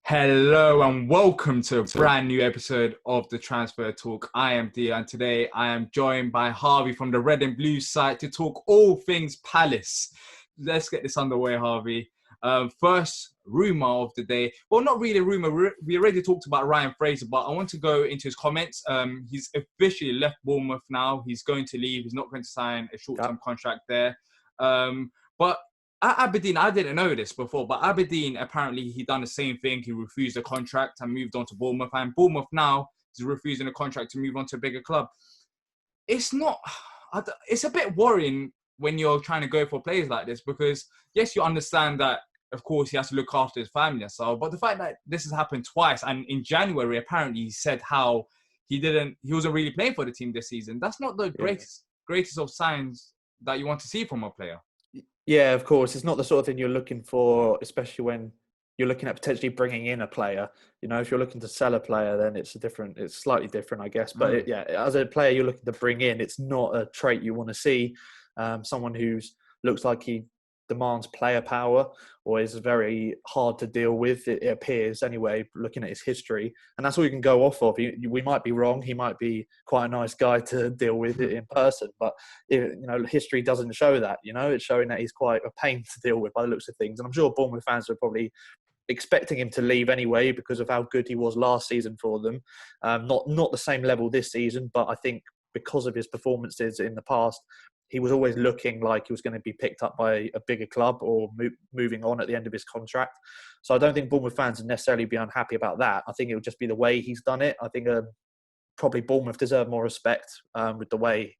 Hello and welcome to a brand new episode of the Transfer Talk. I am Dia and today I am joined by Harvey from the Red and Blue site to talk all things Palace. Let's get this underway, Harvey. First rumour of the day. Well, not really a rumour. We already talked about Ryan Fraser, but I want to go into his comments. He's officially left Bournemouth now. He's going to leave. He's not going to sign a short-term contract there. But at Aberdeen, I didn't know this before, but Aberdeen, apparently he done the same thing. He refused a contract and moved on to Bournemouth. And Bournemouth now is refusing a contract to move on to a bigger club. It's a bit worrying when you're trying to go for players like this because, yes, you understand that, of course, he has to look after his family and so, but the fact that this has happened twice, and in January, apparently, he said how he wasn't really playing for the team this season. That's not the greatest of signs that you want to see from a player. Yeah, of course. It's not the sort of thing you're looking for, especially when you're looking at potentially bringing in a player. You know, if you're looking to sell a player, then it's slightly different, I guess. But as a player you're looking to bring in, it's not a trait you want to see. Someone who looks like he demands player power or is very hard to deal with, it appears anyway, looking at his history. And that's all you can go off of. We might be wrong. He might be quite a nice guy to deal with it in person. But, history doesn't show that. It's showing that he's quite a pain to deal with by the looks of things. And I'm sure Bournemouth fans are probably expecting him to leave anyway because of how good he was last season for them. Not the same level this season, but I think because of his performances in the past, he was always looking like he was going to be picked up by a bigger club or moving on at the end of his contract. So I don't think Bournemouth fans would necessarily be unhappy about that. I think it would just be the way he's done it. I think probably Bournemouth deserve more respect with the way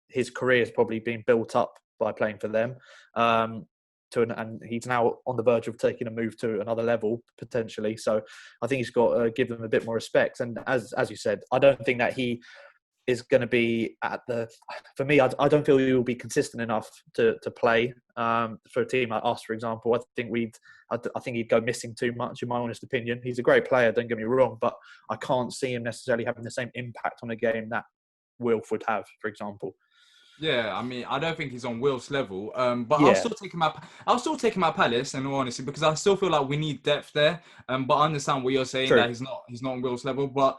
his career has probably been built up by playing for them. And he's now on the verge of taking a move to another level, potentially. So I think he's got to give them a bit more respect. And as you said, I don't think that he is going to be for me, I don't feel he will be consistent enough to play for a team like us, for example. I think he'd go missing too much, in my honest opinion. He's a great player, don't get me wrong, but I can't see him necessarily having the same impact on a game that Wilf would have, for example. Yeah, I mean, I don't think he's on Will's level, but I'll still take him out. I'll still take him out Palace, in all honesty, because I still feel like we need depth there. But I understand what you're saying. True. That he's not on Will's level. But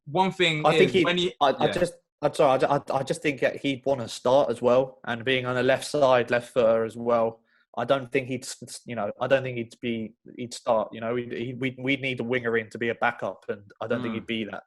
one thing I just think that he'd want to start as well, and being on the left side, left footer as well. I don't think he'd start. We'd need a winger in to be a backup, and I don't think he'd be that.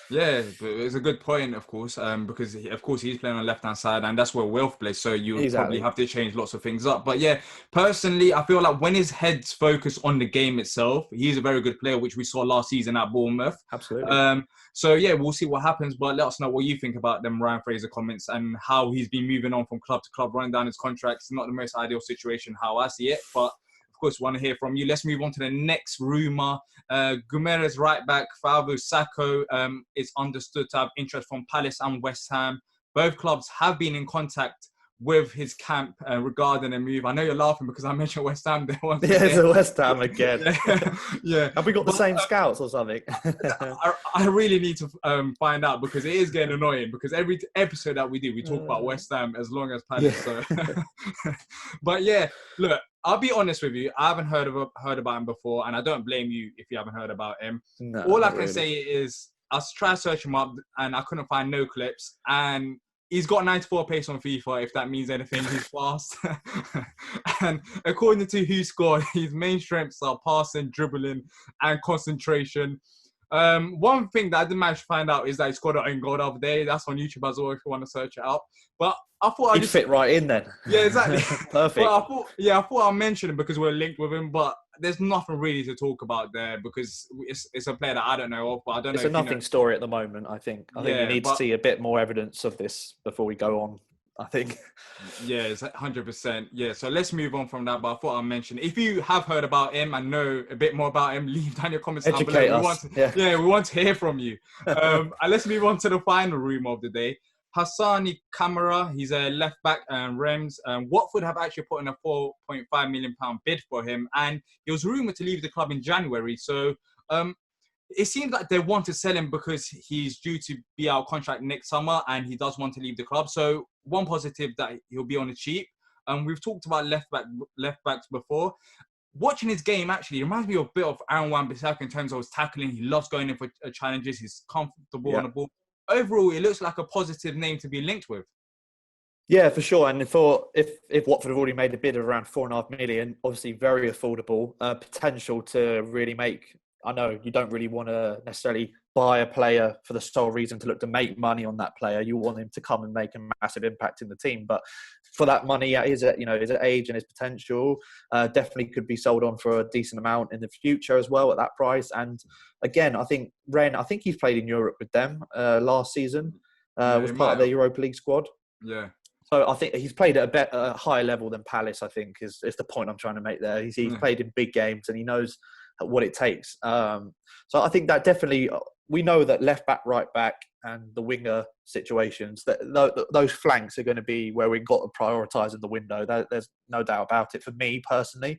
Yeah, but it's a good point, of course, because of course he's playing on the left-hand side, and that's where Wilf plays. So you probably have to change lots of things up. But yeah, personally, I feel like when his head's focused on the game itself, he's a very good player, which we saw last season at Bournemouth. Absolutely. So yeah, we'll see what happens. But let us know what you think about them Ryan Fraser comments and how he's been moving on from club to club, running down his contracts. It's not the most ideal situation, how I see it, but of course, we want to hear from you. Let's move on to the next rumour. Guimaraes right back Falaye Sacko is understood to have interest from Palace and West Ham. Both clubs have been in contact with his camp regarding a move. I know you're laughing because I mentioned West Ham there once. Yeah, it's West Ham again. Yeah. Have we got the same scouts or something? I really need to find out because it is getting annoying because every episode that we do, we talk about West Ham as long as Palace. Yeah. So. But yeah, look, I'll be honest with you. I haven't heard about him before, and I don't blame you if you haven't heard about him. No, all I can say is I tried to search him up, and I couldn't find no clips. And he's got 94 pace on FIFA, if that means anything. He's fast. And according to Who Scored, his main strengths are passing, dribbling, and concentration. One thing that I didn't manage to find out is that he scored an own goal the other day. That's on YouTube as well if you want to search it out. But I thought he'd fit right in then. Yeah, exactly. Perfect. But I thought I'll mention him because we're linked with him, but there's nothing really to talk about there because it's a player that I don't know of, but I don't know. It's a nothing story at the moment, I think. I think we need to see a bit more evidence of this before we go on, I think. Yeah, it's 100%. Yeah, so let's move on from that, but I thought I'd mention, if you have heard about him and know a bit more about him, leave down your comments. Educate us. We want to hear from you. And let's move on to the final rumour of the day. Hassane Kamara, he's a left back and Reims. Watford have actually put in a £4.5 million bid for him, and he was rumoured to leave the club in January. So it seems like they want to sell him because he's due to be out of contract next summer, and he does want to leave the club. So one positive that he'll be on the cheap. We've talked about left backs before. watching his game, actually, it reminds me of a bit of Aaron Wan-Bissaka in terms of his tackling. He loves going in for challenges. He's comfortable on the ball. Overall, it looks like a positive name to be linked with. Yeah, for sure. And if Watford have already made a bid of around 4.5 million, obviously very affordable, potential to really make. I know you don't really want to necessarily buy a player for the sole reason to look to make money on that player. You want him to come and make a massive impact in the team. But for that money, his age and his potential, definitely could be sold on for a decent amount in the future as well at that price. And again, I think he's played in Europe with them last season. Was part of their Europa League squad. Yeah. So I think he's played at a higher level than Palace, I think, is the point I'm trying to make there. He's played in big games and he knows what it takes. So I think that definitely, we know that left back, right back and the winger situations, that those flanks are going to be where we've got to prioritise in the window. There's no doubt about it for me personally.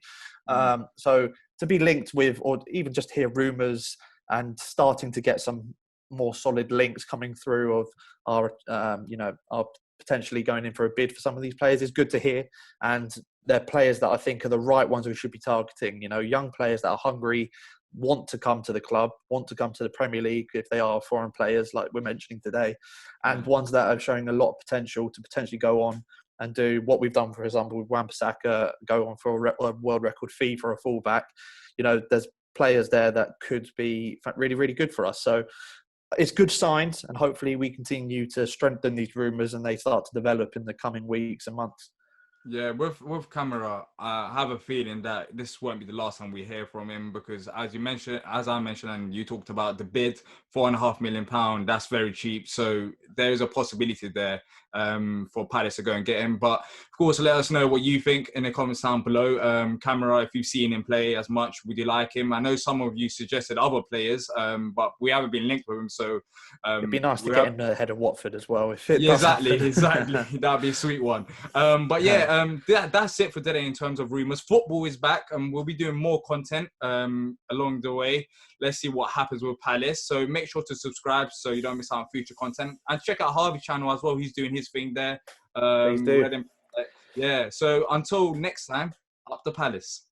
So to be linked with, or even just hear rumours and starting to get some more solid links coming through of our potentially going in for a bid for some of these players is good to hear. And they're players that I think are the right ones we should be targeting. Young players that are hungry, want to come to the club, want to come to the Premier League if they are foreign players like we're mentioning today, and ones that are showing a lot of potential to potentially go on and do what we've done, for example, with Wan-Bissaka, go on for a world record fee for a fullback. There's players there that could be really, really good for us. So it's good signs, and hopefully we continue to strengthen these rumours and they start to develop in the coming weeks and months. Yeah, with Kamara, I have a feeling that this won't be the last time we hear from him, because as I mentioned, and you talked about the bid, £4.5 million, that's very cheap. So there is a possibility there for Palace to go and get him. But of course, let us know what you think in the comments down below. Kamara, if you've seen him play as much, would you like him? I know some of you suggested other players, but we haven't been linked with him. So it'd be nice to get him ahead of Watford as well. If it exactly. That'd be a sweet one. But yeah, that's it for today in terms of rumours. Football is back, and we'll be doing more content along the way. Let's see what happens with Palace. So make sure to subscribe so you don't miss out on future content. And check out Harvey's channel as well. He's doing his thing there. Please do. Yeah. So until next time, up the Palace.